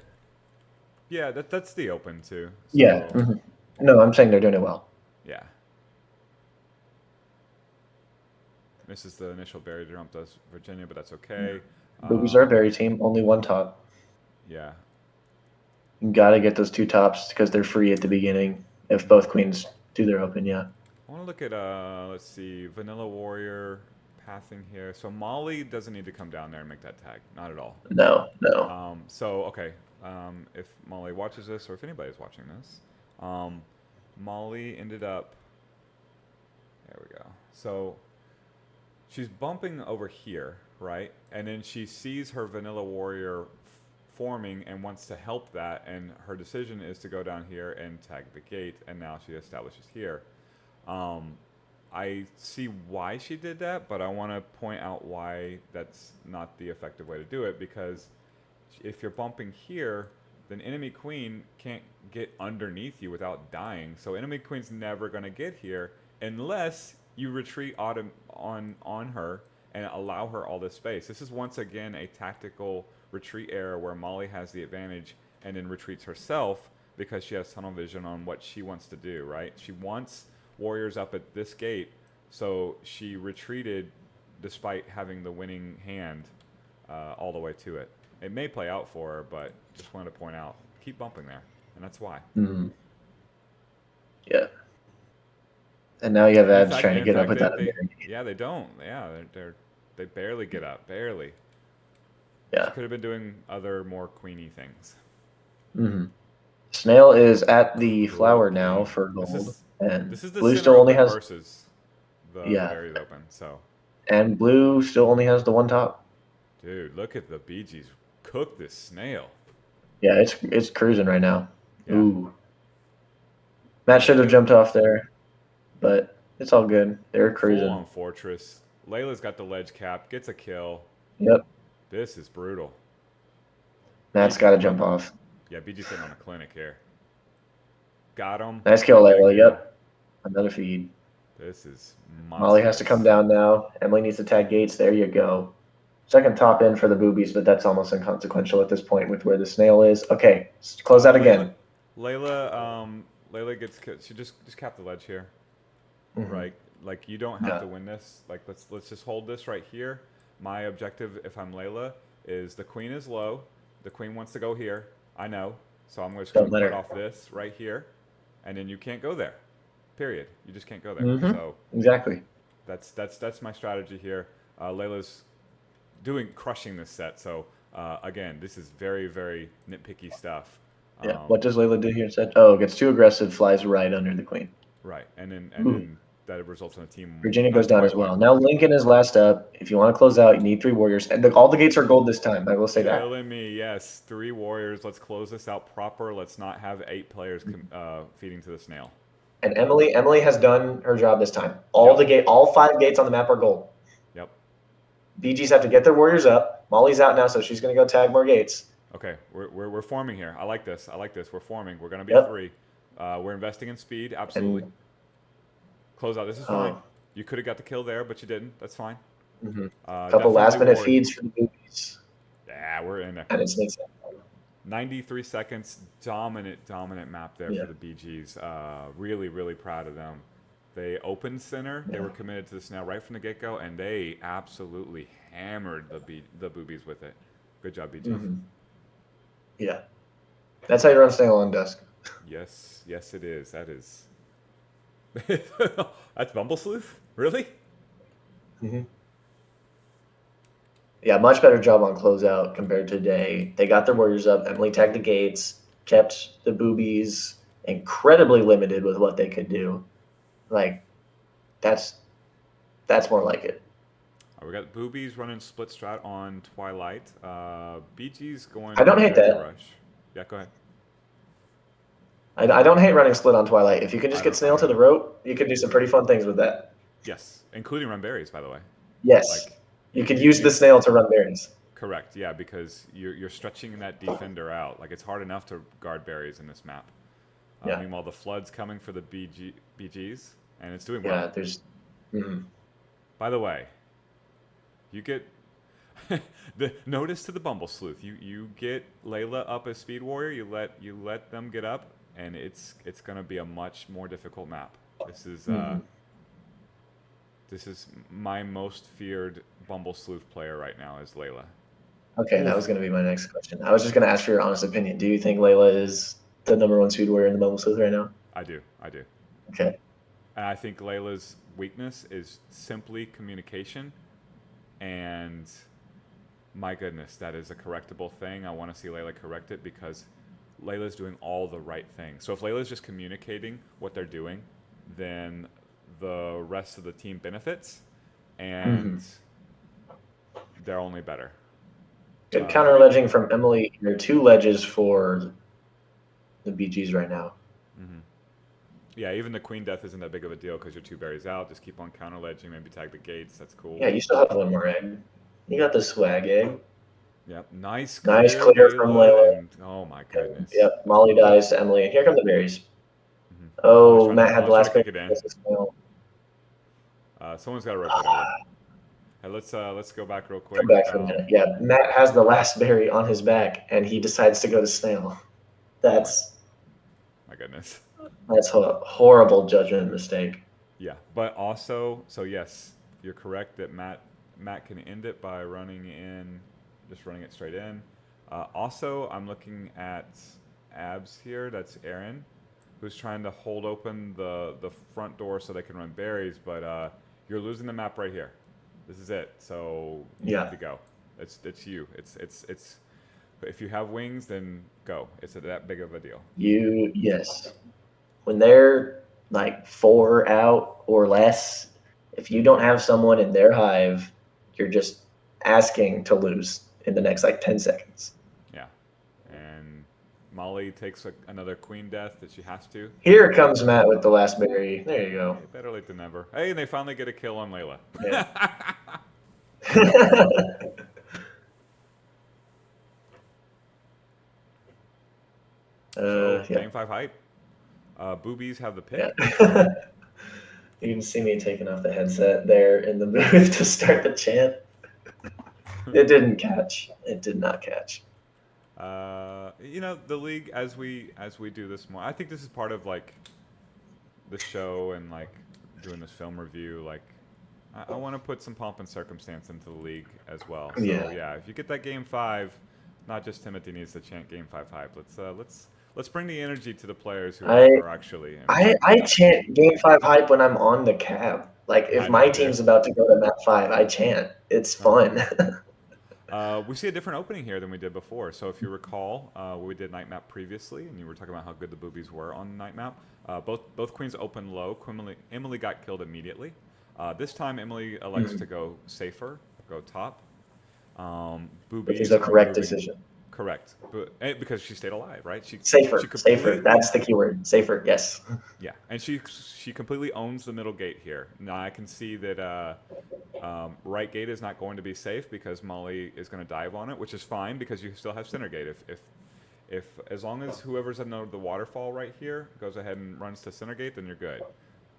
Yeah, that's the open, too. So, Yeah. Mm-hmm. No, I'm saying they're doing it well. Yeah. Misses the initial berry jump, does Virginia, but that's okay. Boobies are a berry team, only one top. Yeah. You gotta get those 2 tops because they're free at the beginning if both queens do their open, yeah. I want to look at let's see, Vanilla Warrior pathing here. So Molly doesn't need to come down there and make that tag, not at all. No, no. So okay, if Molly watches this, or if anybody's watching this, Molly ended up. There we go. So she's bumping over here, right? And then she sees her Vanilla Warrior forming and wants to help that, and her decision is to go down here and tag the gate, and now she establishes here. I see why she did that, but I want to point out why that's not the effective way to do it, because if you're bumping here, then enemy queen can't get underneath you without dying. So enemy queen's never going to get here unless you retreat on her and allow her all this space. This is once again a tactical retreat error where Molly has the advantage and then retreats herself because she has tunnel vision on what she wants to do, right? She wants warriors up at this gate, so she retreated despite having the winning hand all the way to it. It may play out for her, but just wanted to point out, keep bumping there, and that's why. Mm. Yeah. And now you have ads trying to get up without a barrier. Yeah, they don't. Yeah, they barely get up, barely. Yeah. She could have been doing other more queeny things. Mm-hmm. Snail is at the flower now for gold, and this is the blue center still only open has versus the berries open. So, and blue still only has the one top. Dude, look at the BGs cook this snail. Yeah, it's cruising right now. Yeah. Ooh, Matt should have jumped off there, but it's all good. They're cruising. Full on fortress. Layla's got the ledge cap, gets a kill. Yep. This is brutal. Matt's got to jump off. Yeah, BG's sitting on a clinic here. Got him. Nice kill, Layla. Yep. Another feed. This is monstrous. Molly has to come down now. Emily needs to tag gates. There you go. Second top in for the boobies, but that's almost inconsequential at this point with where the snail is. Okay, close out again. Layla gets. She just capped the ledge here, right? Like you don't have to win this. Like let's just hold this right here. My objective, if I'm Layla, is the queen is low. The queen wants to go here. I know, so I'm just going to cut off this right here, and then you can't go there. Period. You just can't go there. So exactly. That's my strategy here. Layla's crushing this set. So again, this is very, very nitpicky stuff. Yeah. What does Layla do here? Gets too aggressive, flies right under the queen. Right, and then that results in a team. Virginia goes down as well. Now Lincoln is last up. If you want to close out, you need 3 warriors, and all the gates are gold this time. I will say that. Killing me, yes. 3 warriors. Let's close this out proper. Let's not have 8 players feeding to the snail. And Emily has done her job this time. All 5 gates on the map are gold. Yep. BGs have to get their warriors up. Molly's out now, so she's going to go tag more gates. Okay, we're forming here. I like this. We're forming. We're going to be 3. We're investing in speed. Absolutely. Close out. This is fine. You could have got the kill there, but you didn't. That's fine. Couple last-minute feeds for the boobies. Yeah, we're in there. And it's 93 seconds. Dominant map there for the BGs. Really, really proud of them. They opened center. They were committed to the snail right from the get-go, and they absolutely hammered the boobies with it. Good job, BGs. Yeah. That's how you run snail on dusk. Yes, it is. That is. That's Bumble Sleuth? Really? Yeah, much better job on closeout compared to today. They got their warriors up. Emily tagged the gates, kept the boobies incredibly limited with what they could do. Like, that's more like it. We got boobies running split strat on Twilight. BG's going. I don't hate that. Rush. Yeah, go ahead. I don't hate running split on Twilight. If you can just get snail to the rope, you can do some pretty fun things with that. Yes, including run berries, by the way. Yes, you could use the snail to run berries. Correct. Yeah, because you're stretching that defender out. Like it's hard enough to guard berries in this map. Meanwhile, the flood's coming for the BGs, and it's doing well. Yeah, there's. By the way, you get the notice to the Bumble Sleuth. You get Layla up as Speed Warrior. You let them get up, and it's going to be a much more difficult map. This is my most feared Bumble Sleuth player right now is Layla. Okay, that was going to be my next question. I was just going to ask for your honest opinion. Do you think Layla is the #1 Speed Warrior in the Bumble Sleuth right now? I do. Okay. And I think Layla's weakness is simply communication. And my goodness, that is a correctable thing. I want to see Layla correct it because Layla's doing all the right things. So if Layla's just communicating what they're doing, then the rest of the team benefits, and they're only better. Good counter ledging from Emily. There are 2 ledges for the BGs right now. Yeah, even the queen death isn't that big of a deal because you're 2 berries out. Just keep on counter ledging, maybe tag the gates. That's cool. Yeah, you still have 1 more egg. You got the swag egg. Yep, nice Nice clear, clear from Layla. and oh my goodness. Yep, Molly dies to Emily, and here come the berries. Molly's Matt had the last trying berry. to kick it in. Someone's got to rotate over. Hey, let's go back real quick. Come back for a minute. Yeah, Matt has the last berry on his back, and he decides to go to snail. That's my goodness. That's a horrible judgment mistake. Yeah, but also, so yes, you're correct that Matt can end it by running it straight in. Also, I'm looking at Abs here. That's Aaron, who's trying to hold open the front door so they can run berries, but you're losing the map right here. This is it. So you need to go. It's you. It's if you have wings, then go. It's that big of a deal. Yes. When they're like 4 out or less, if you don't have someone in their hive, you're just asking to lose in the next like 10 seconds. Yeah. And Molly takes another queen death that she has to. Here comes Matt with the last berry. There you go. Hey, better late than never. Hey, and they finally get a kill on Layla. Yeah. Game 5 hype. Boobies have the pick. Yeah. You can see me taking off the headset there in the booth to start the chant. It didn't catch. It did not catch. The league as we do this more. I think this is part of like the show and like doing this film review. Like, I want to put some pomp and circumstance into the league as well. So yeah, if you get that game 5, not just Timothy needs to chant game 5 hype. Let's bring the energy to the players who are actually. I chant game 5 hype when I'm on the cab. Like if my team's about to go to map 5, I chant. It's fun. We see a different opening here than we did before. So if you recall, we did night map previously, and you were talking about how good the boobies were on night map. Both queens opened low. Emily got killed immediately. This time Emily elects to go safer, go top. Which is a correct decision. Correct, but because she stayed alive, right? Safer. That's the keyword. Safer. Yes. Yeah, and she completely owns the middle gate here. Now I can see that right gate is not going to be safe because Molly is going to dive on it, which is fine because you still have center gate. If as long as whoever's at the waterfall right here goes ahead and runs to center gate, then you're good.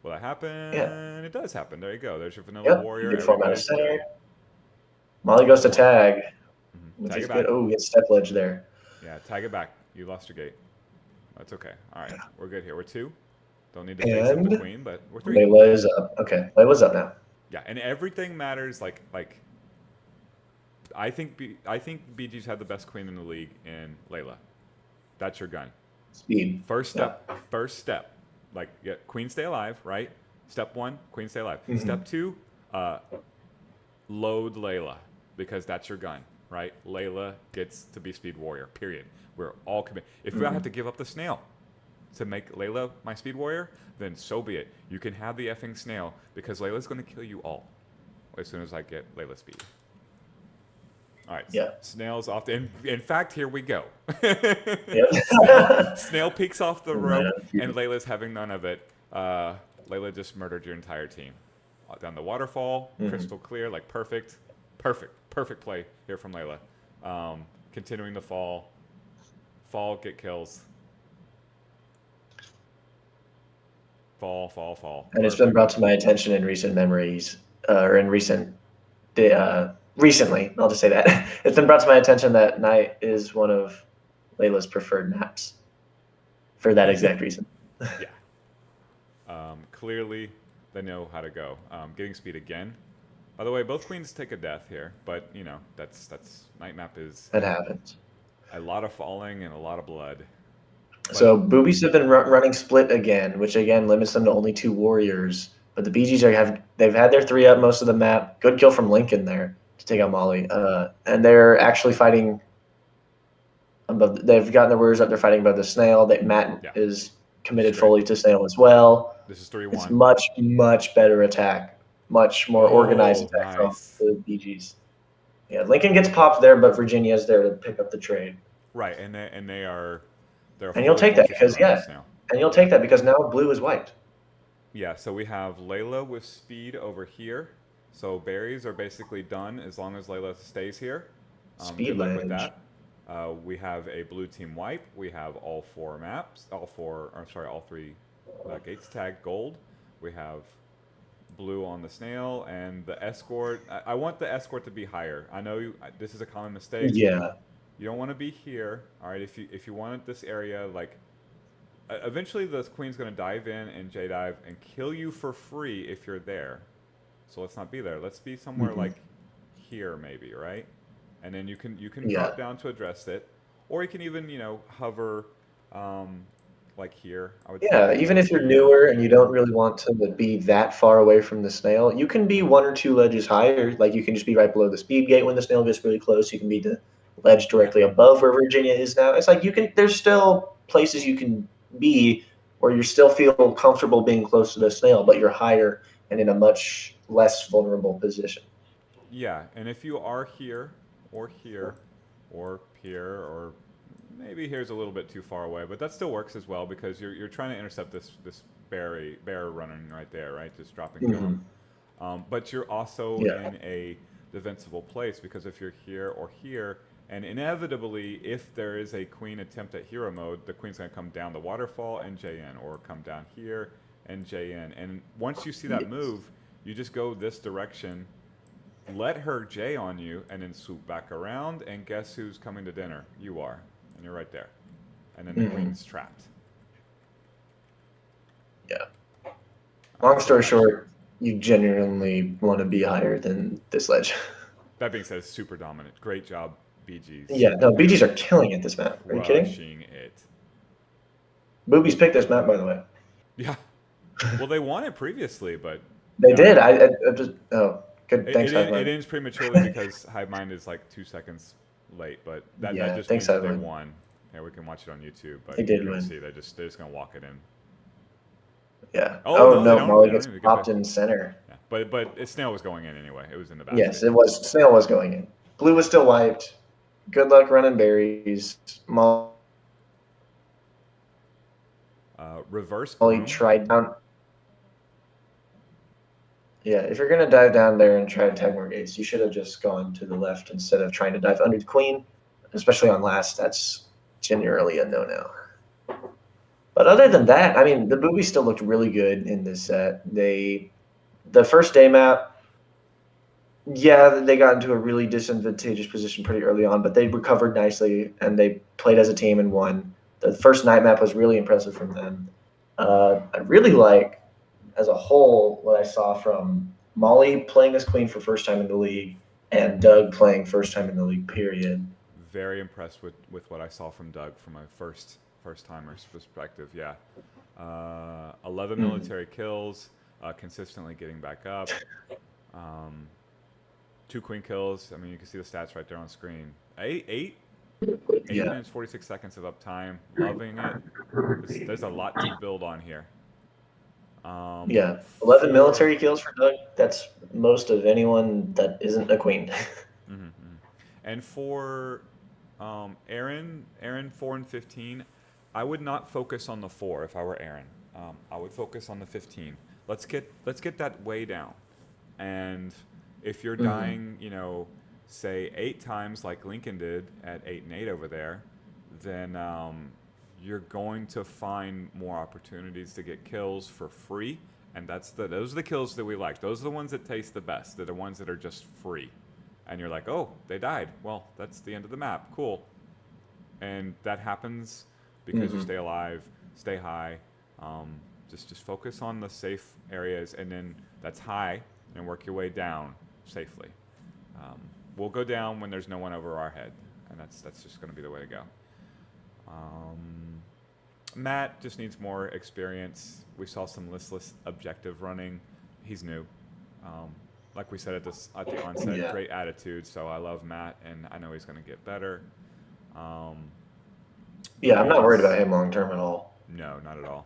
Will that happen? Yeah. It does happen. There you go. There's your vanilla warrior. You form out of center. Molly goes to tag. Which is good. Oh, get step ledge there. Yeah, tag it back. You lost your gate. That's okay. All right, we're good here. We're 2. Don't need to face up the queen, but we're 3. Layla is up. Okay, Layla's up now. Yeah, and everything matters. Like I think BG's had the best queen in the league in Layla. That's your gun. Speed. First step. Like, queen stay alive, right? Step 1, queen stay alive. Step 2, load Layla because that's your gun. Right, Layla gets to be speed warrior. Period. We're all committed. If I have to give up the snail to make Layla my speed warrior, then so be it. You can have the effing snail because Layla's going to kill you all as soon as I get Layla speed. All right. Yeah. Snail's off. In fact, here we go. Yep. Snail peeks off the rope, and Layla's having none of it. Layla just murdered your entire team. Down the waterfall, crystal clear, like perfect play here from Layla. Continuing the fall, get kills. Fall. And it's been brought to my attention in recent memories, or in recently, I'll just say that. It's been brought to my attention that night is one of Layla's preferred maps for that exact reason. Yeah. Clearly, they know how to go. Getting speed again. By the way, both queens take a death here, but that's night map is. That happens. A lot of falling and a lot of blood. But So boobies have been running split again, which again limits them to only 2 warriors. But the BGs they've had their 3 up most of the map. Good kill from Lincoln there to take out Molly. And they're actually fighting above. They've gotten their warriors up. They're fighting above the snail. That Matt yeah, is this is committed great. fully to snail as well. This is It's 3-1. much better attack, much more organized Oh, attack from nice. the BGs. Yeah, Lincoln gets popped there, but Virginia's there to pick up the trade. Right, and they're And you'll fully take that focusing because around this yeah, now. and you'll Yeah. take that because now blue is wiped. Yeah, so we have Layla with speed over here. So berries are basically done as long as Layla stays here. Speed Good luck with ledge. that. We have a blue team wipe. We have all four maps, all three gates tagged gold. We have blue on the snail and the escort. I want the escort to be higher. I know this is a common mistake. Yeah. You don't want to be here. All right, if you wanted this area, like eventually the queen's going to dive in and J dive and kill you for free if you're there. So let's not be there. Let's be somewhere Hmm. like here maybe, right? And then you can Yeah. drop down to address it, or you can even hover like here. I would say Yeah, maybe even like if you're here. newer and you don't really want to be that far away from the snail, you can be 1 or 2 ledges higher. Like you can just be right below the speed gate when the snail gets really close. You can be the ledge Yeah. directly above where Virginia is now. It's like there's still places you can be where you still feel comfortable being close to the snail, but you're higher and in a much less vulnerable position. Yeah, and if you are here or here or here or maybe here's a little bit too far away, but that still works as well because you're trying to intercept this bear running right there, right? Just drop and kill him. Hmm. But you're also Yeah. in a defensible place because if you're here or here, and inevitably, if there is a queen attempt at hero mode, the queen's going to come down the waterfall and J in, or come down here and J in. And once you see that Yes. move, you just go this direction, let her J on you, and then swoop back around, and guess who's coming to dinner? You are. And you're right there. And then the Hmm. queen's trapped. Yeah. Long So story nice. short, you genuinely want to be higher than this ledge. That being said, super dominant. Great job, BGs. Yeah, no, BGs are killing it this map. Are you kidding? Crushing it. Boobies picked this map, by the way. Yeah. Well, they won it previously, but They did. no. I just good. Thanks, It Hiveline. ends prematurely because Hive Mind is like 2 seconds late, but that Yeah, just thanks, means that they Hiveline. won. Yeah, we can watch it on YouTube, but They you're did gonna win. see they're just gonna walk it in. Yeah. Oh Oh no, they no, don't. They Molly don't gets even get the. popped in center. Yeah, but snail was going in anyway. It was in the Yes, basket. it was. Snail was going in. Blue was still wiped. Good luck running berries. Molly Reverse broom. tried down. Yeah, if you're gonna dive down there and try to tag more gates, you should have just gone to the left instead of trying to dive under the queen, especially on last. That's generally a no-no. But other than that, I mean, the boobies still looked really good in this set. The first day map, yeah, they got into a really disadvantageous position pretty early on, but they recovered nicely and they played as a team and won. The first night map was really impressive from them. I really like, as a whole, what I saw from Molly playing as queen for first time in the league and Doug playing first time in the league. Period. Very impressed with what I saw from Doug from my first timer's perspective. Yeah, 11 Mm. military kills, consistently getting back up. Um, 2 queen kills. I mean, you can see the stats right there on screen. Eight Yeah, minutes 46 seconds of uptime. Loving it. There's a lot to build on here. yeah. 11 For military kills for Doug. That's most of anyone that isn't a queen. mhm, mhm. And for Aaron 4 and 15, I would not focus on the 4 if I were Aaron. I would focus on the 15. Let's get that way down. And if you're Hmm. dying, say 8 times like Lincoln did at 8 and 8 over there, then you're going to find more opportunities to get kills for free. And those are the kills that we like. Those are the ones that taste the best. They're the ones that are just free. And you're like, oh, they died. Well, that's the end of the map. Cool. And that happens because you Hmm. stay alive, stay high. Um, just focus on the safe areas, and then that's high, and work your way down safely. Um, we'll go down when there's no one over our head, and that's just going to be the way to go. Um, Matt just needs more experience. We saw some listless objective running. He's new. Um, like we said at the onset, Yeah. great attitude. So I love Matt, and I know he's going to get better. Um, Yeah, I'm not worried about boobies, him long term at all. no, not at all.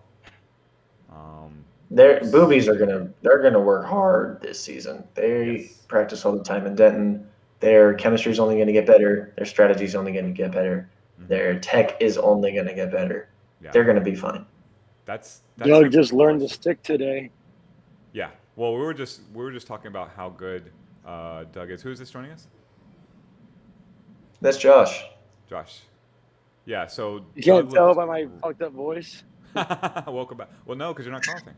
Um, Their s- boobies are they're gonna work hard this season. They yes. practice all the time in Denton. Their chemistry is only going to get better. Their strategy is only going to get better. Hmm. Their tech is only going to get better. Yeah. They're going to be fine. That's Doug the just learned to question. stick today. Yeah. Well, we were just talking about how good Doug is. Who is this joining us? That's Josh. Josh. Yeah. So You Doug can't tell looked. by my fucked up voice. Welcome back. Well, no, because you're not coughing.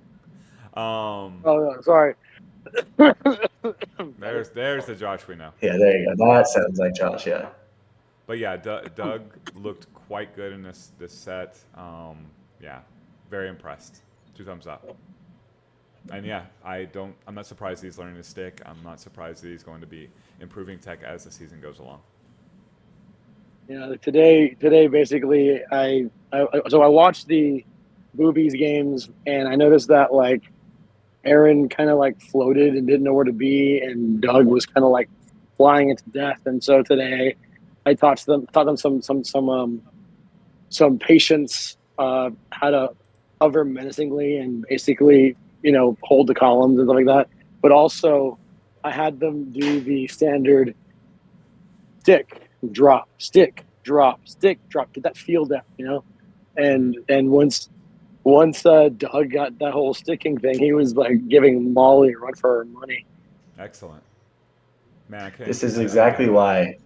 Um, Oh, no, sorry. there's the Josh we know. Yeah, there you go. That sounds like Josh. Yeah. But yeah, Doug looked quite good in this set. Yeah, very impressed. 2 thumbs up. And yeah, I'm not surprised he's learning to stick. I'm not surprised that he's going to be improving tech as the season goes along. Today basically, so I watched the boobies games, and I noticed that like Aaron kind of like floated and didn't know where to be, and Doug was kind of like flying into death. And so today, I taught them some patience, how to hover menacingly and basically hold the columns and stuff like that. But also, I had them do the standard stick, drop, stick, drop, stick, drop. Get that feel down, Hmm. And once Doug got that whole sticking thing, he was like giving Molly a run for her money. Excellent. Man, I can't. This is I get exactly it. why.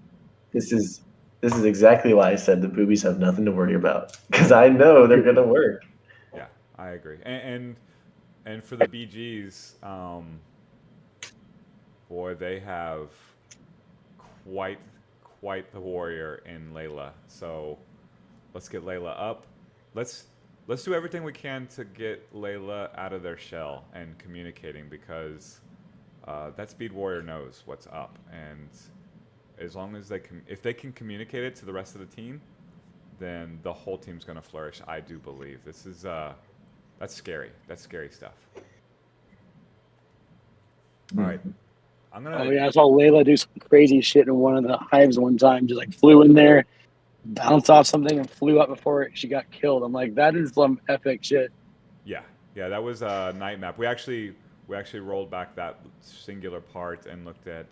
This is this is exactly why I said the boobies have nothing to worry about because I know they're gonna work. Yeah, I agree. And for the BGs, boy, they have quite quite the warrior in Layla. So let's get Layla up. Let's let's do everything we can to get Layla out of their shell and communicating because that speed warrior knows what's up, and as long as if they can communicate it to the rest of the team, then the whole team's going to flourish. I do believe this is that's scary. That's scary stuff. All right, I'm Oh gonna. yeah, I saw Layla do some crazy shit in one of the hives one time. Just like flew in there, bounced off something, and flew up before she got killed. I'm like, that is some epic shit. Yeah, yeah, that was a night map. We actually rolled back that singular part and looked at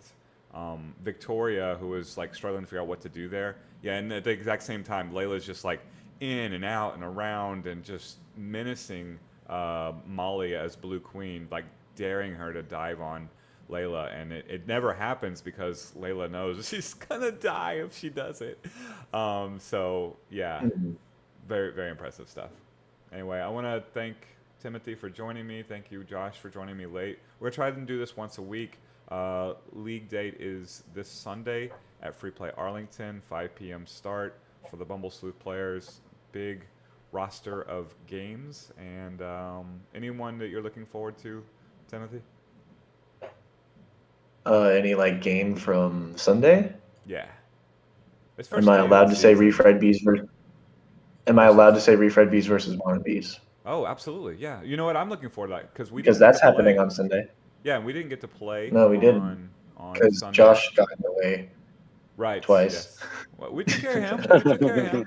Victoria, who was like struggling to figure out what to do there. Yeah, and at the exact same time, Layla's just like in and out and around and just menacing Molly as Blue Queen, like daring her to dive on Layla, and it never happens because Layla knows she's gonna die if she does it. So yeah, Mhm. very very impressive stuff. Anyway, I want to thank Timothy for joining me. Thank you, Josh, for joining me late. We're trying to do this once a week. League date is this Sunday at Free Play Arlington, 5 p.m. start for the Bumble Sleuth players. Big roster of games. And anyone that you're looking forward to, Timothy? Any like game from Sunday? Yeah. It's Am first I game of the allowed to say season refried bees versus? Am I allowed to versus. say refried bees versus wannabes? Oh, absolutely. Yeah. You know what? I'm looking forward to that because we Because didn't get to that's happening play. on Sunday. Yeah, and we didn't get to play No, we didn't. on Because Sunday. Josh got in the way Right. twice. Yes. Well, we took care of him. We took care of him.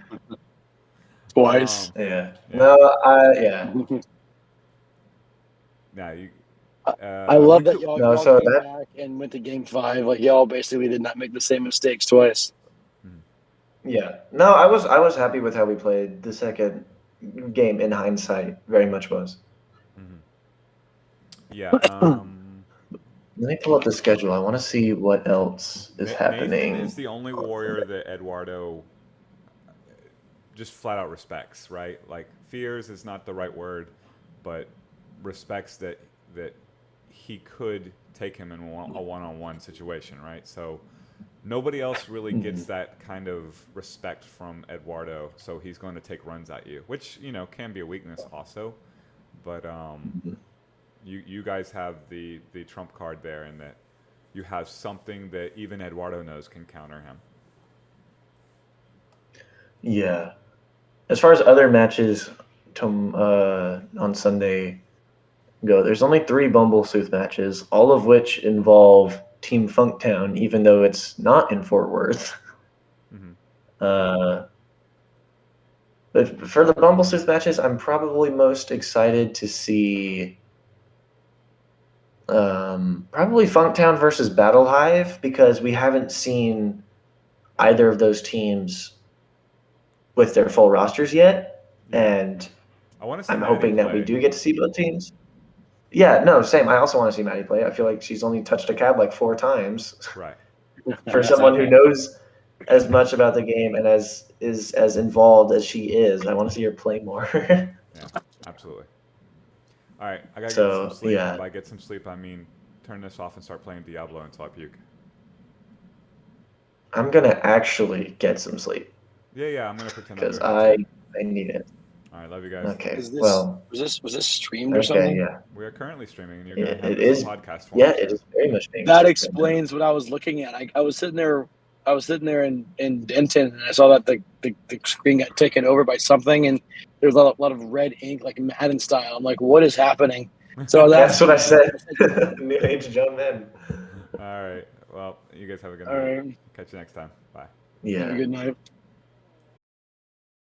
Twice. Um. Yeah. Yeah. No, yeah. Now you. I We love that could. No, y'all so came that back and went to game 5. Like y'all basically did not make the same mistakes twice. Mhm, yeah. No, I was happy with how we played the second game in hindsight, very much was. mhm. Yeah. Let me pull up the schedule. I want to see what else is Nathan is happening. the only warrior that Eduardo just flat out respects. Right. Like fears is not the right word, but respects that he could take him in a one-on-one situation. Right. So nobody else really gets Mhm. that kind of respect from Eduardo, so he's going to take runs at you, which can be a weakness also. But Mhm. you guys have the trump card there, in that you have something that even Eduardo knows can counter him. Yeah. As far as other matches, on Sunday go. There's only 3 Bumble Sleuth matches, all of which involve Team Funktown, even though it's not in Fort Worth. Mm-hmm. But for the Bumble Sleuth matches, I'm probably most excited to see probably Funktown versus Battle Hive, because we haven't seen either of those teams with their full rosters yet. Yeah. And I want to see I'm Maddie hoping that we play. do get to see both teams. Yeah, no, same. I also want to see Maddie play. I feel like she's only touched a cab like 4 times. Right. For someone who knows as much about the game and is as involved as she is, I want to see her play more. Yeah, absolutely. All right, I gotta get some So sleep. yeah, By get some sleep, I mean turn this off and start playing Diablo until I puke. I'm gonna actually get some sleep Yeah, I'm gonna pretend I'm because doing that too. I need it. All right, love you guys. Okay. Is this Well. was this streamed or Okay. something? Yeah. We are currently streaming, and you're gonna It, have it this is. in podcast form. Yeah, soon. it is very much being. That streamed right explains what I was looking at. I was sitting there in Denton, and I saw that the screen got taken over by something, and there's a lot of red ink, like Madden style. I'm like, what is happening? So now. That's what I said. New age jump in. All right. Well, you guys have a good All night. right. Catch you next time. Bye. Yeah. Have a good night.